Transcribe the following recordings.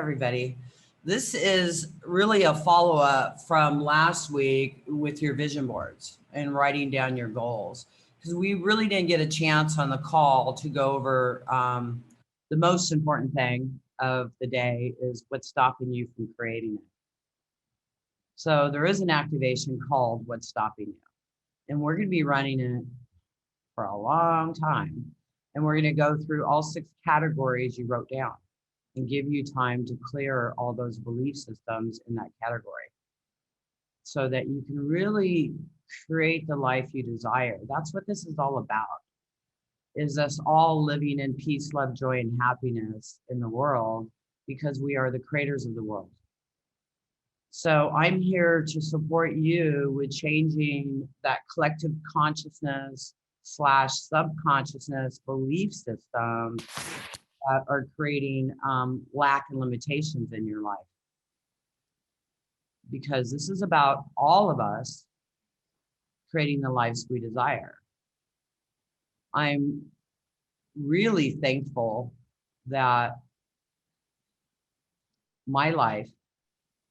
everybody. This is really a follow-up from last week with your vision boards and writing down your goals. Because we really didn't get a chance on the call to go over the most important thing of the day is what's stopping you from creating it. So there is an activation called What's Stopping You. And we're going to be running it for a long time. And we're going to go through all 6 categories you wrote down and give you time to clear all those belief systems in that category so that you can really create the life you desire. That's what this is all about, is us all living in peace, love, joy, and happiness in the world because we are the creators of the world. So I'm here to support you with changing that collective consciousness / subconsciousness belief system that are creating lack and limitations in your life. Because this is about all of us creating the lives we desire. I'm really thankful that my life,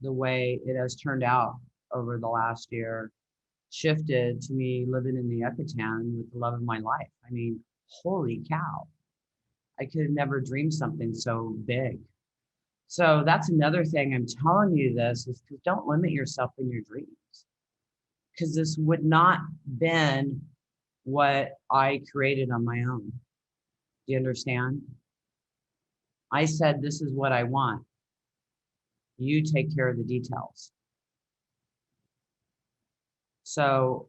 the way it has turned out over the last year, shifted to me living in the Yucatan with the love of my life. I mean, holy cow. I could have never dreamed something so big. So that's another thing I'm telling you this is don't limit yourself in your dreams. Because this would not been what I created on my own. Do you understand? I said, this is what I want. You take care of the details. So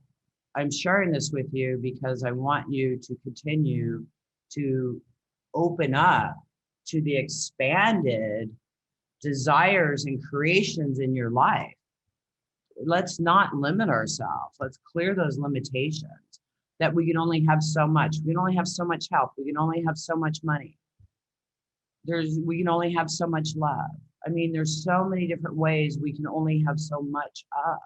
I'm sharing this with you because I want you to continue to open up to the expanded desires and creations in your life. Let's not limit ourselves. Let's clear those limitations that we can only have so much. We can only have so much health. We can only have so much money. We can only have so much love. I mean, there's so many different ways we can only have so much of.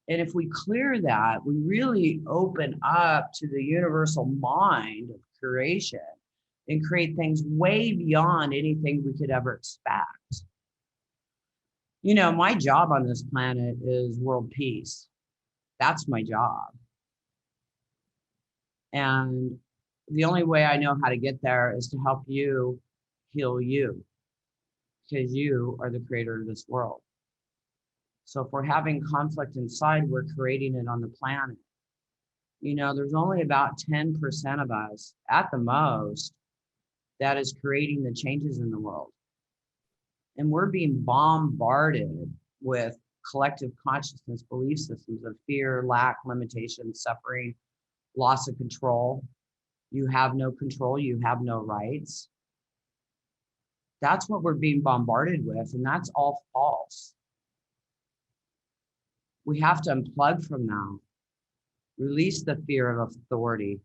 And if we clear that, we really open up to the universal mind of creation and create things way beyond anything we could ever expect. You know, my job on this planet is world peace. That's my job. And the only way I know how to get there is to help you heal you, because you are the creator of this world. So if we're having conflict inside, we're creating it on the planet. You know, there's only about 10% of us at the most that is creating the changes in the world. And we're being bombarded with collective consciousness belief systems of fear, lack, limitation, suffering, loss of control. You have no control, you have no rights. That's what we're being bombarded with, and that's all false. We have to unplug from that. Release the fear of authority.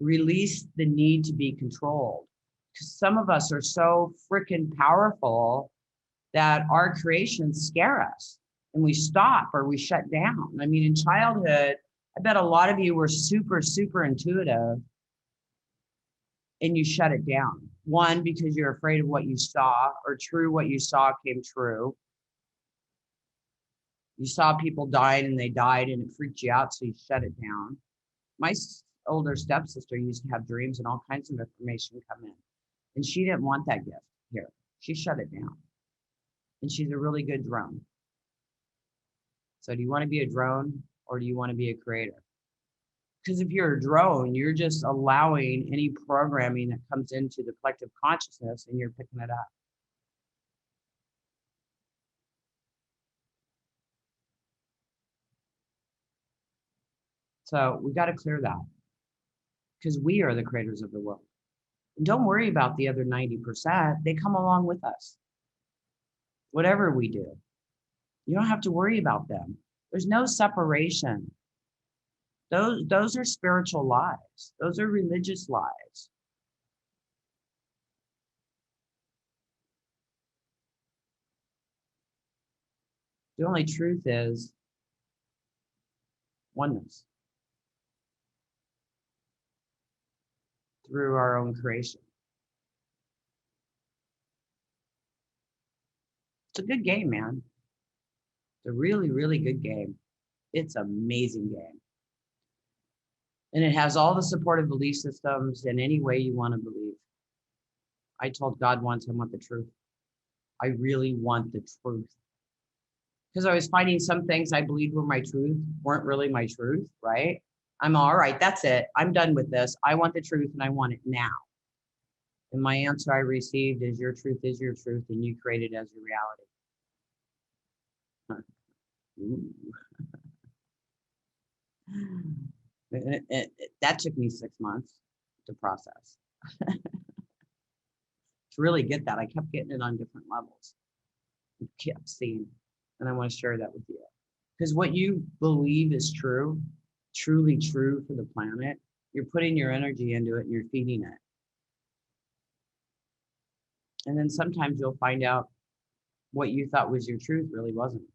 Release the need to be controlled. Because some of us are so freaking powerful that our creations scare us and we stop or we shut down. I mean, in childhood, I bet a lot of you were super, super intuitive and you shut it down. One, because you're afraid of what you saw, or what you saw came true. You saw people dying and they died and it freaked you out, so you shut it down. My older stepsister used to have dreams and all kinds of information come in. And she didn't want that gift here. She shut it down. And she's a really good drone. So do you want to be a drone or do you want to be a creator? Because if you're a drone, you're just allowing any programming that comes into the collective consciousness and you're picking it up. So we got to clear that because we are the creators of the world. And don't worry about the other 90%. They come along with us. Whatever we do, you don't have to worry about them. There's no separation. Those are spiritual lies. Those are religious lies. The only truth is oneness. through our own creation. It's a good game, man. It's a really, really good game. It's an amazing game. And it has all the supportive belief systems in any way you want to believe. I told God once, I want the truth. I really want the truth. Because I was finding some things I believed were my truth weren't really my truth, right? I'm all right, that's it. I'm done with this. I want the truth and I want it now. And my answer I received is your truth is your truth and you create it as your reality. That took me 6 months to process. To really get that, I kept getting it on different levels. I kept seeing, and I want to share that with you. Because what you believe is true, truly true for the planet, you're putting your energy into it and you're feeding it. And then sometimes you'll find out what you thought was your truth really wasn't.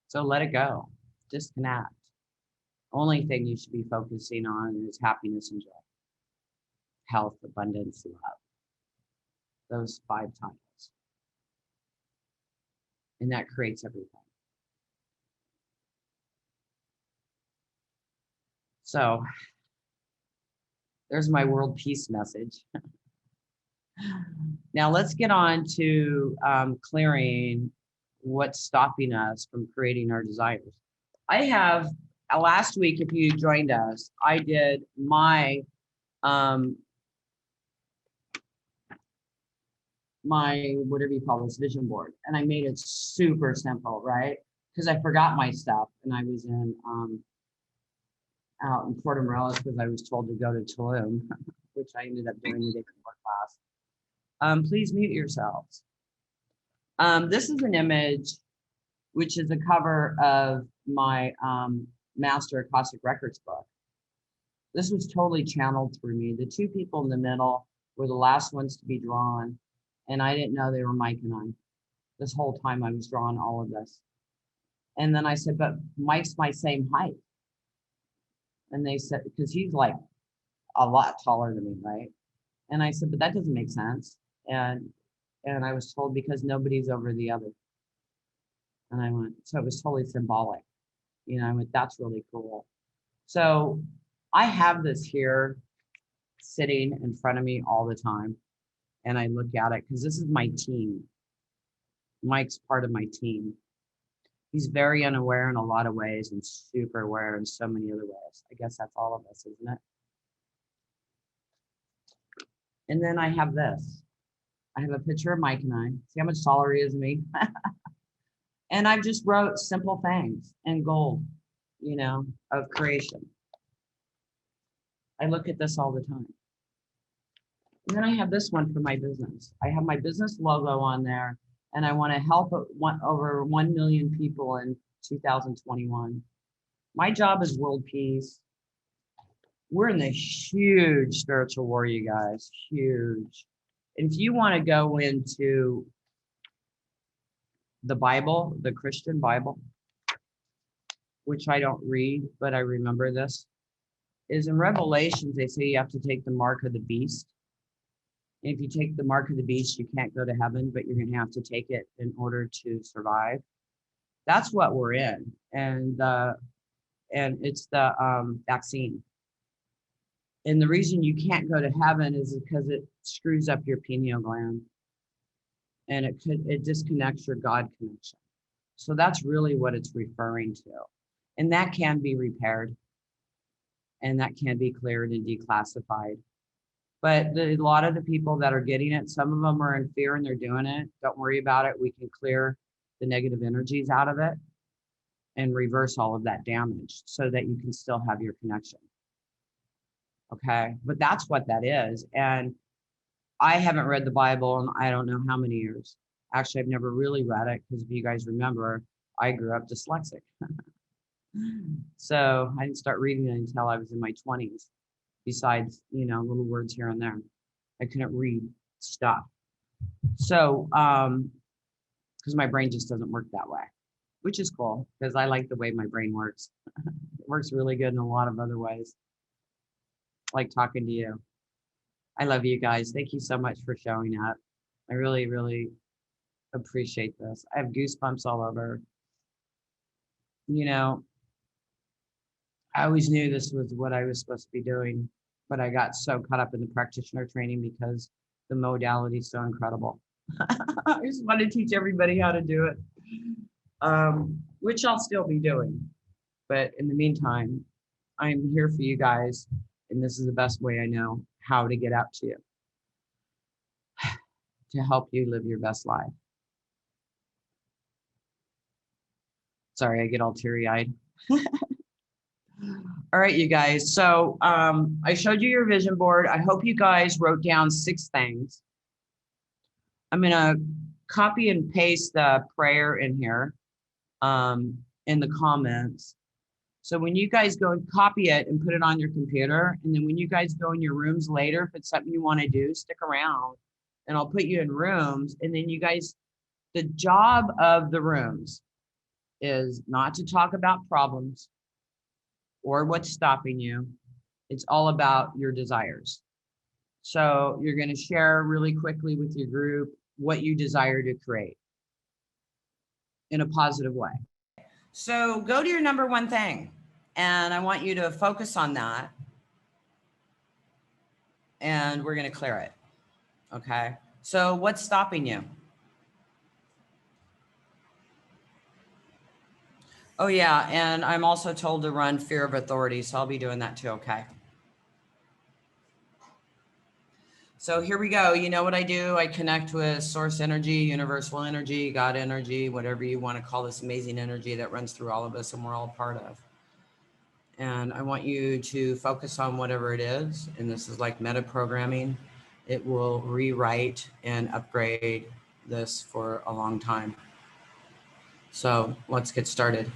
So let it go. Disconnect. Only thing you should be focusing on is happiness and joy, health, abundance, love. Those 5 titles. And that creates everything. So there's my world peace message. Now let's get on to clearing what's stopping us from creating our desires. I have, last week, if you joined us, I did my whatever you call this, vision board. And I made it super simple, right? Because I forgot my stuff and I was in out in Puerto Morelos because I was told to go to Tulum, which I ended up doing the day before class. Please mute yourselves. This is an image, which is a cover of my Master Akashic Records book. This was totally channeled through me. The 2 people in the middle were the last ones to be drawn, and I didn't know they were Mike and I. This whole time I was drawing all of this. And then I said, but Mike's my same height. And they said, because he's like a lot taller than me, right? And I said, but that doesn't make sense. And I was told because nobody's over the other. And I went, so it was totally symbolic. You know, I went, that's really cool. So I have this here sitting in front of me all the time. And I look at it because this is my team. Mike's part of my team. He's very unaware in a lot of ways and super aware in so many other ways. I guess that's all of us, isn't it? And then I have this. I have a picture of Mike and I. See how much taller he is than me? And I just wrote simple things in gold, you know, of creation. I look at this all the time. And then I have this one for my business. I have my business logo on there, and I want to help over 1 million people in 2021. My job is world peace. We're in the huge spiritual war, you guys, huge. And if you want to go into the Bible, the Christian Bible, which I don't read, but I remember this, is in Revelations, they say you have to take the mark of the beast. And if you take the mark of the beast, you can't go to heaven, but you're going to have to take it in order to survive. That's what we're in. And it's the vaccine. And the reason you can't go to heaven is because it screws up your pineal gland. And it disconnects your God connection. So that's really what it's referring to. And that can be repaired. And that can be cleared and declassified. But a lot of the people that are getting it, some of them are in fear and they're doing it. Don't worry about it. We can clear the negative energies out of it and reverse all of that damage so that you can still have your connection. Okay, but that's what that is. And I haven't read the Bible in I don't know how many years. Actually, I've never really read it because if you guys remember, I grew up dyslexic. So I didn't start reading it until I was in my 20s. Besides, you know, little words here and there. I couldn't read stuff. So, because my brain just doesn't work that way, which is cool because I like the way my brain works. It works really good in a lot of other ways. like talking to you. I love you guys. Thank you so much for showing up. I really, really appreciate this. I have goosebumps all over. You know, I always knew this was what I was supposed to be doing, but I got so caught up in the practitioner training because the modality is so incredible. I just want to teach everybody how to do it, which I'll still be doing. But in the meantime, I'm here for you guys, and this is the best way I know how to get out to you to help you live your best life. Sorry, I get all teary-eyed. All right, you guys. So I showed you your vision board. I hope you guys wrote down 6 things. I'm going to copy and paste the prayer in here in the comments. So when you guys go and copy it and put it on your computer, and then when you guys go in your rooms later, if it's something you want to do, stick around and I'll put you in rooms. And then you guys, the job of the rooms is not to talk about problems or what's stopping you. It's all about your desires. So you're going to share really quickly with your group what you desire to create in a positive way. So go to your number 1 thing, and I want you to focus on that. And we're going to clear it. Okay. So what's stopping you? Oh yeah. And I'm also told to run fear of authority. So I'll be doing that too. Okay. So here we go. You know what I do? I connect with source energy, universal energy, God energy, whatever you want to call this amazing energy that runs through all of us and we're all part of. And I want you to focus on whatever it is. And this is like meta programming. It will rewrite and upgrade this for a long time. So let's get started.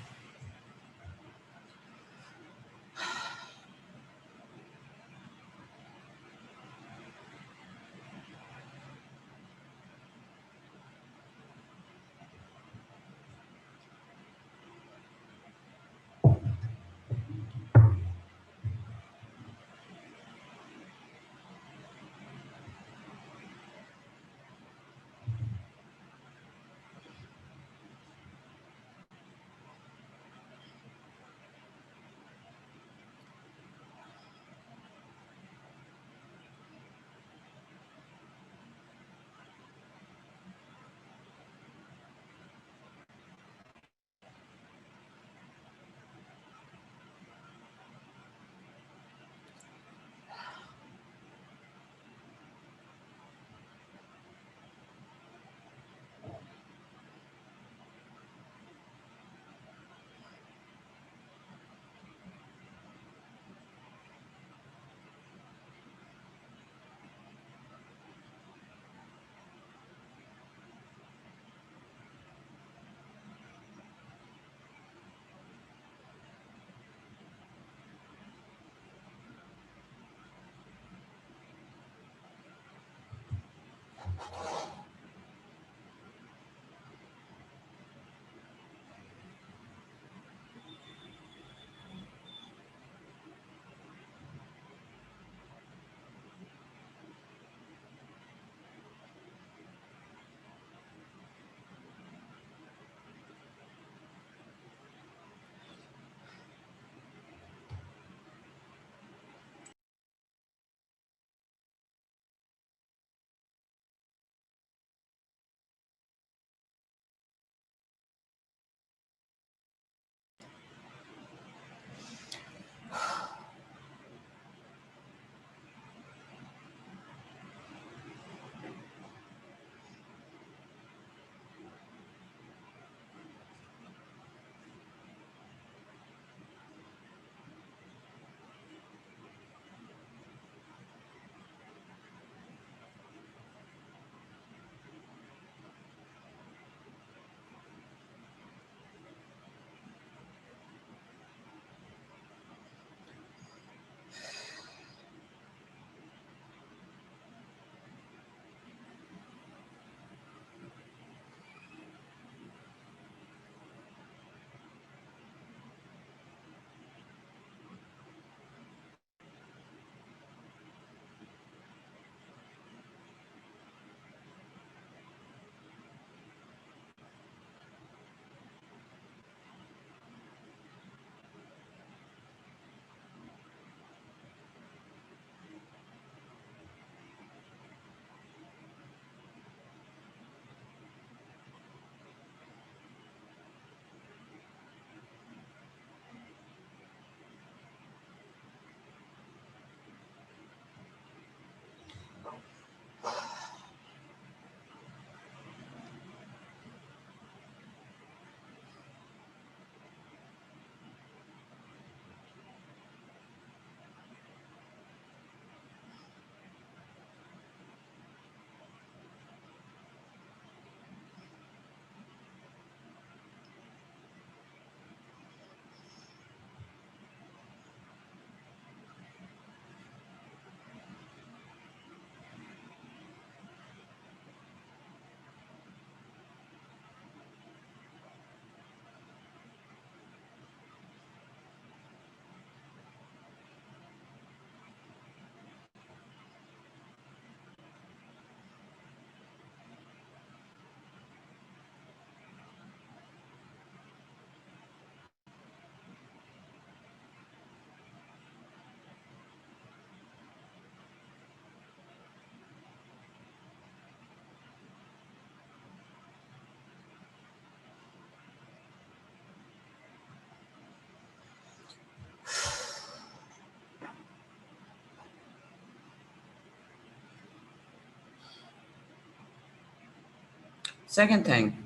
Second thing,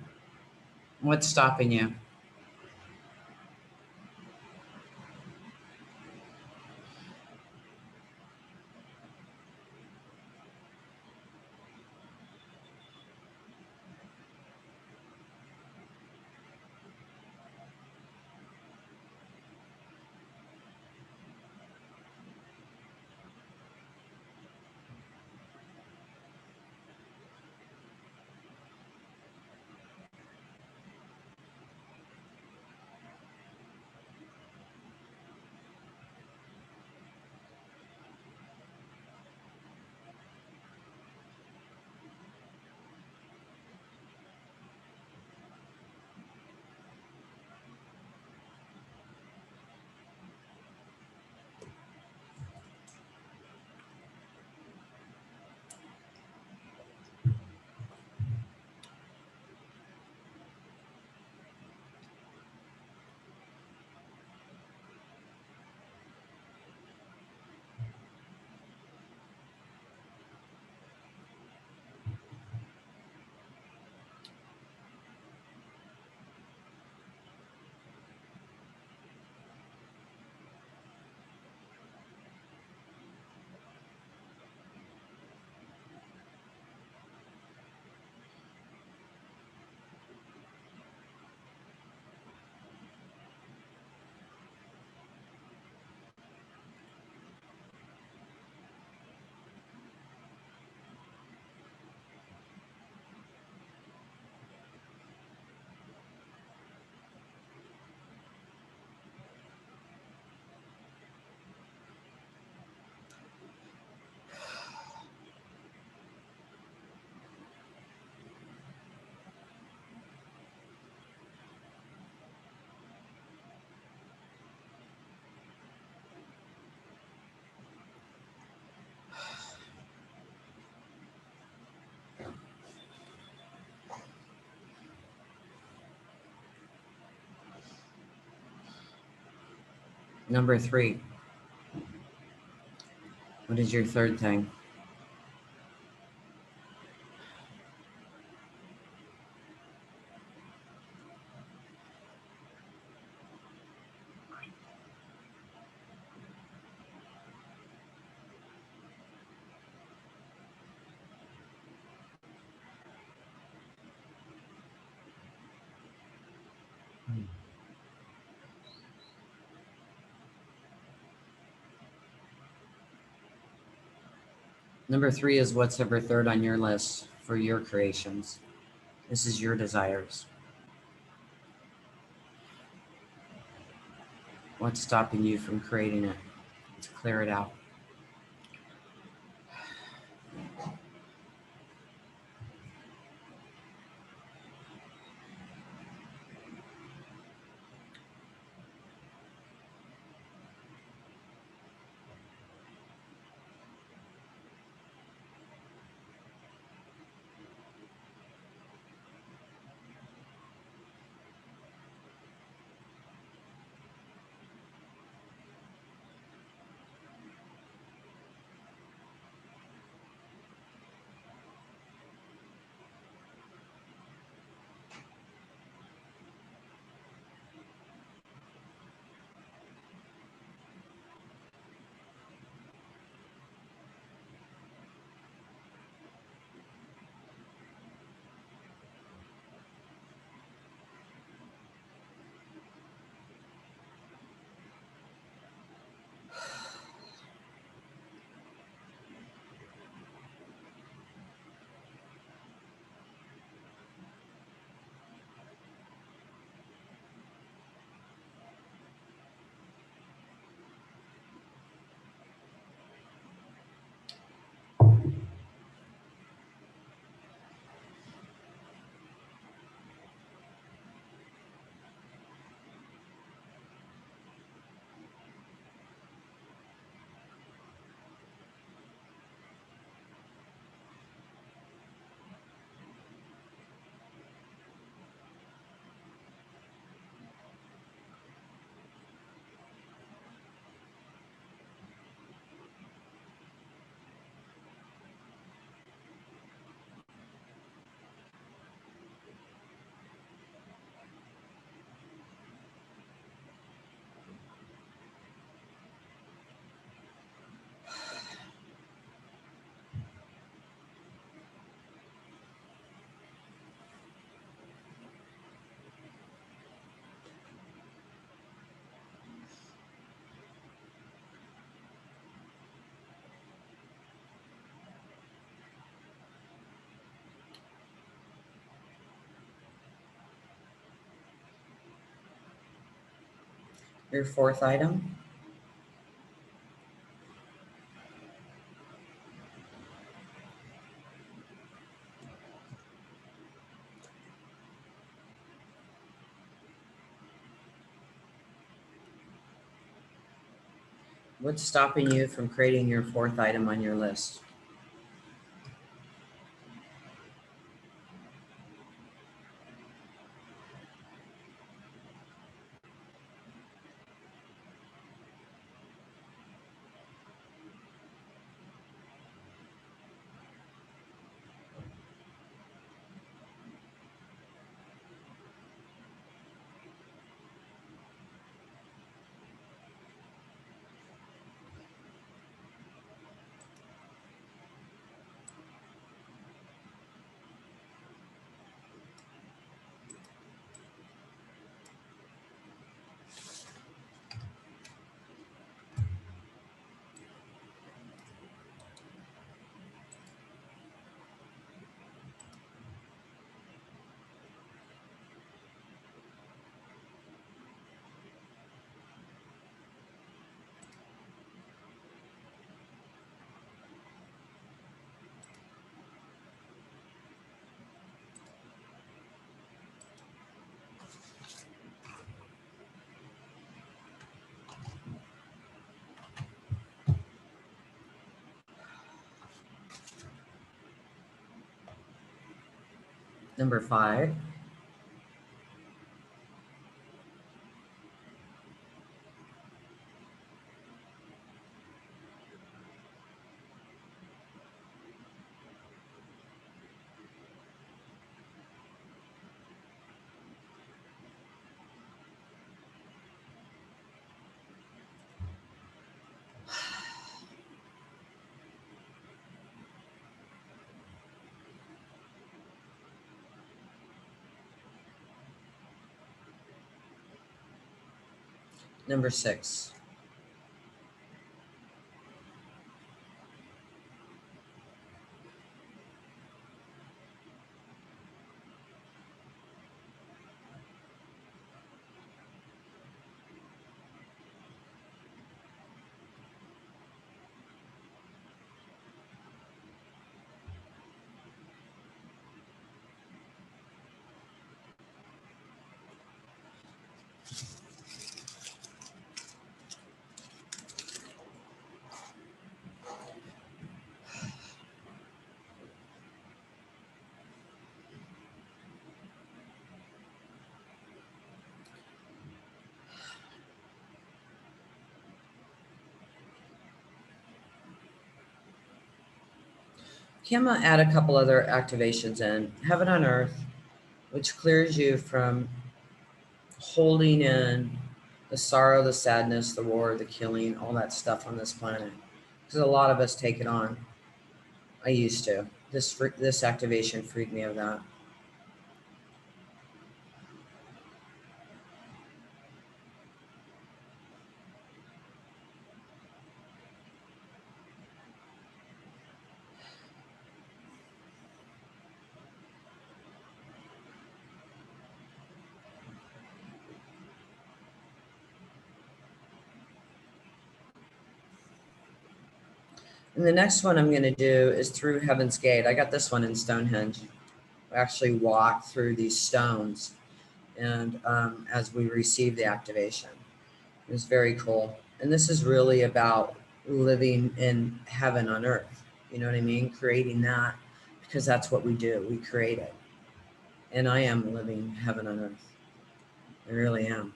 what's stopping you? Number 3, what is your third thing? Number 3 is what's ever third on your list for your creations. This is your desires. What's stopping you from creating it? Let's clear it out. Your fourth item. What's stopping you from creating your fourth item on your list? Number 5. Number 6. Okay, I'm going to add a couple other activations in. Heaven on earth, which clears you from holding in the sorrow, the sadness, the war, the killing, all that stuff on this planet. Because a lot of us take it on. I used to. This activation freed me of that. And the next one I'm going to do is through Heaven's Gate. I got this one in Stonehenge. I actually walked through these stones, and as we receive the activation, it was very cool. And this is really about living in heaven on earth. You know what I mean? Creating that, because that's what we do. We create it. And I am living heaven on earth. I really am.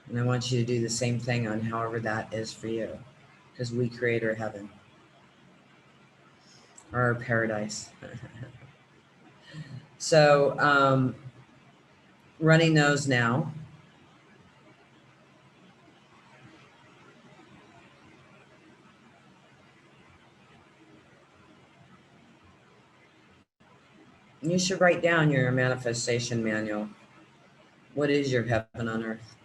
And I want you to do the same thing on however that is for you, because we create our heaven or our paradise. So running those now. You should write down your manifestation manual. What is your heaven on earth?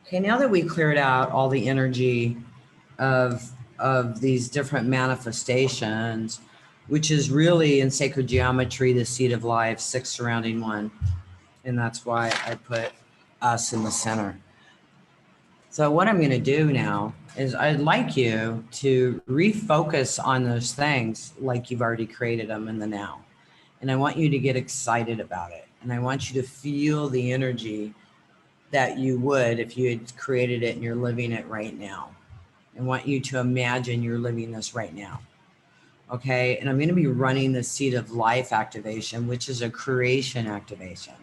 Okay, now that we cleared out all the energy of these different manifestations, which is really in sacred geometry the seed of life, 6 surrounding 1, and that's why I put us in the center. So what I'm going to do now is I'd like you to refocus on those things like you've already created them in the now. And I want you to get excited about it. And I want you to feel the energy that you would if you had created it and you're living it right now. I want you to imagine you're living this right now. Okay. And I'm going to be running the seed of life activation, which is a creation activation.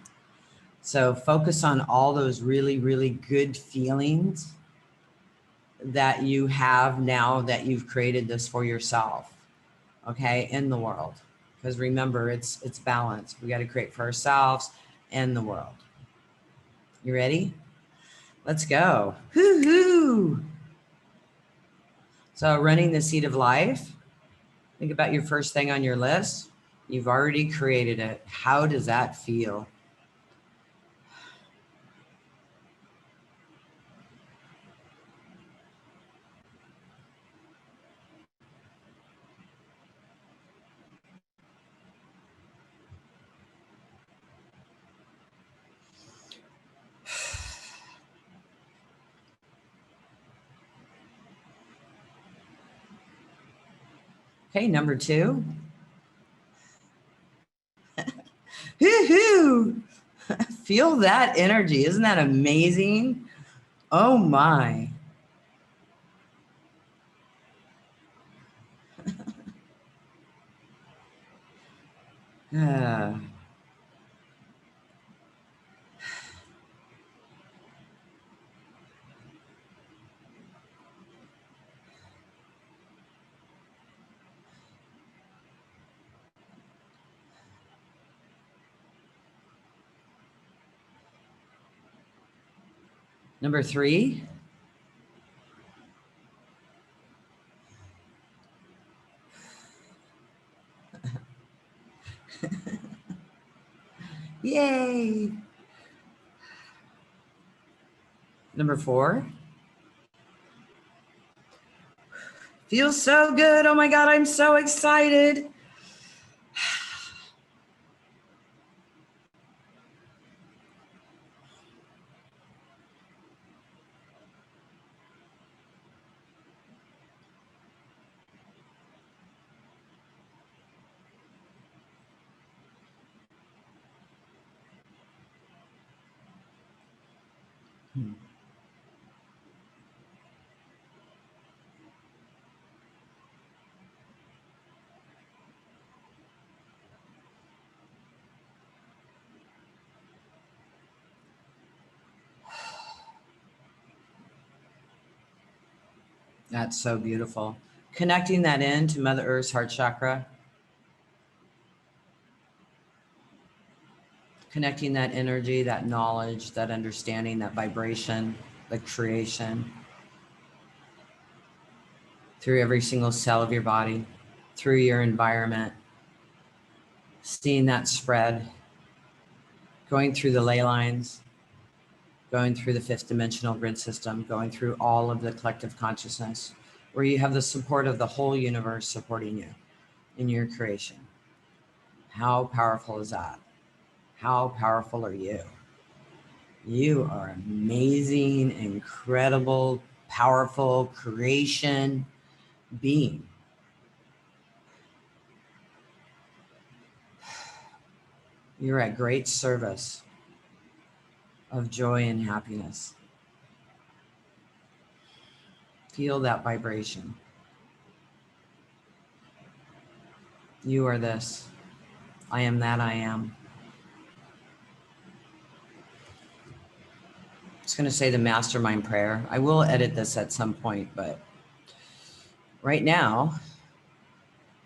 So focus on all those really, really good feelings that you have now that you've created this for yourself. Okay. In the world. Because remember, it's balance. We got to create for ourselves and the world. You ready? Let's go. Hoo-hoo. So running the seed of life, think about your first thing on your list. You've already created it. How does that feel? Okay, number 2. Hoo-hoo. Feel that energy. Isn't that amazing? Oh my. Ah. Number 3. Yay. Number 4. Feels so good. Oh my God, I'm so excited. That's so beautiful. Connecting that into Mother Earth's heart chakra, connecting that energy, that knowledge, that understanding, that vibration, the creation through every single cell of your body, through your environment, seeing that spread, going through the ley lines, going through the 5th dimensional grid system, going through all of the collective consciousness, where you have the support of the whole universe supporting you in your creation. How powerful is that? How powerful are you? You are amazing, incredible, powerful creation being. You're at great service of joy and happiness. Feel that vibration. You are this. I am that I am. I'm just going to say the mastermind prayer. I will edit this at some point, but right now,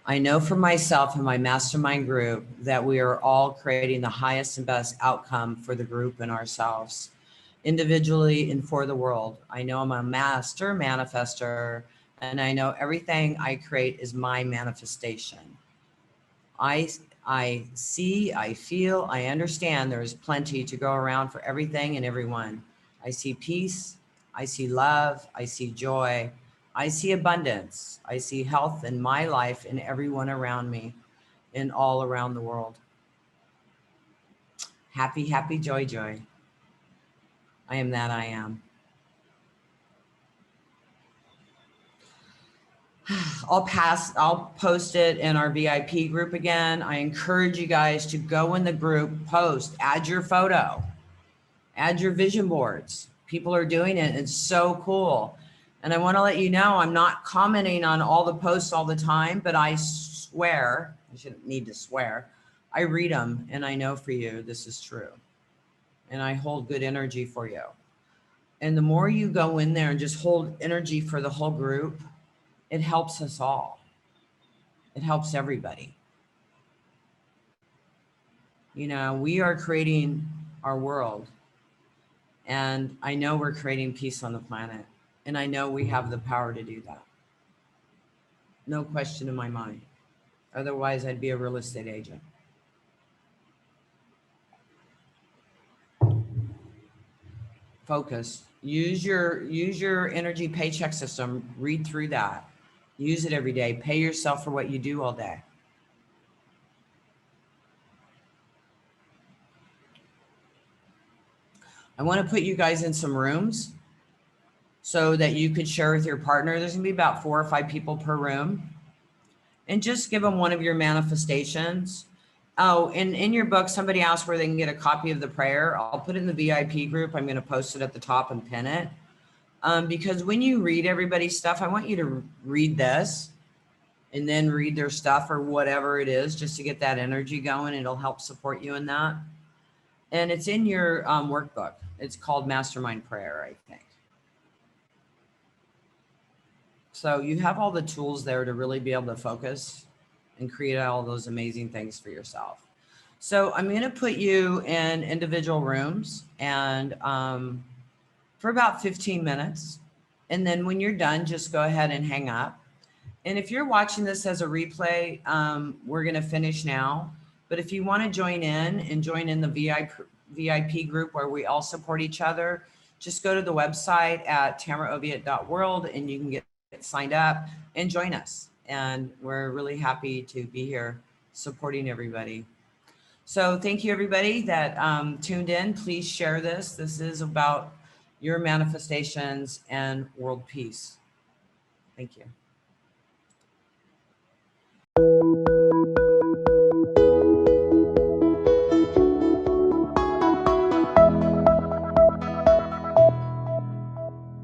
I know for myself and my mastermind group that we are all creating the highest and best outcome for the group and ourselves, individually and for the world. I know I'm a master manifester, and I know everything I create is my manifestation. I see, I feel, I understand there is plenty to go around for everything and everyone. I see peace, I see love. I see joy. I see abundance. I see health in my life and everyone around me and all around the world. Happy, happy, joy, joy. I am that I am. I'll post it in our VIP group again. I encourage you guys to go in the group, post, add your photo, add your vision boards. People are doing it. It's so cool. And I want to let you know, I'm not commenting on all the posts all the time, but I swear, I shouldn't need to swear. I read them and I know for you, this is true. And I hold good energy for you. And the more you go in there and just hold energy for the whole group, it helps us all. It helps everybody. You know, we are creating our world. And I know we're creating peace on the planet. And I know we have the power to do that. No question in my mind. Otherwise, I'd be a real estate agent. Focus. Use your energy paycheck system. Read through that. Use it every day. Pay yourself for what you do all day. I want to put you guys in some rooms so that you could share with your partner. There's going to be about 4 or 5 people per room. And just give them one of your manifestations. Oh, and in your book, somebody asked where they can get a copy of the prayer. I'll put it in the VIP group. I'm going to post it at the top and pin it. Because when you read everybody's stuff, I want you to read this and then read their stuff or whatever it is, just to get that energy going. It'll help support you in that. And it's in your workbook. It's called Mastermind Prayer, I think. So you have all the tools there to really be able to focus and create all those amazing things for yourself. So I'm going to put you in individual rooms and for about 15 minutes. And then when you're done, just go ahead and hang up. And if you're watching this as a replay, we're going to finish now. But if you want to join in the VIP group where we all support each other, just go to the website at tamraoviatt.world and you can get signed up and join us. And we're really happy to be here supporting everybody. So thank you, everybody that tuned in. Please share this. This is about your manifestations and world peace. Thank you.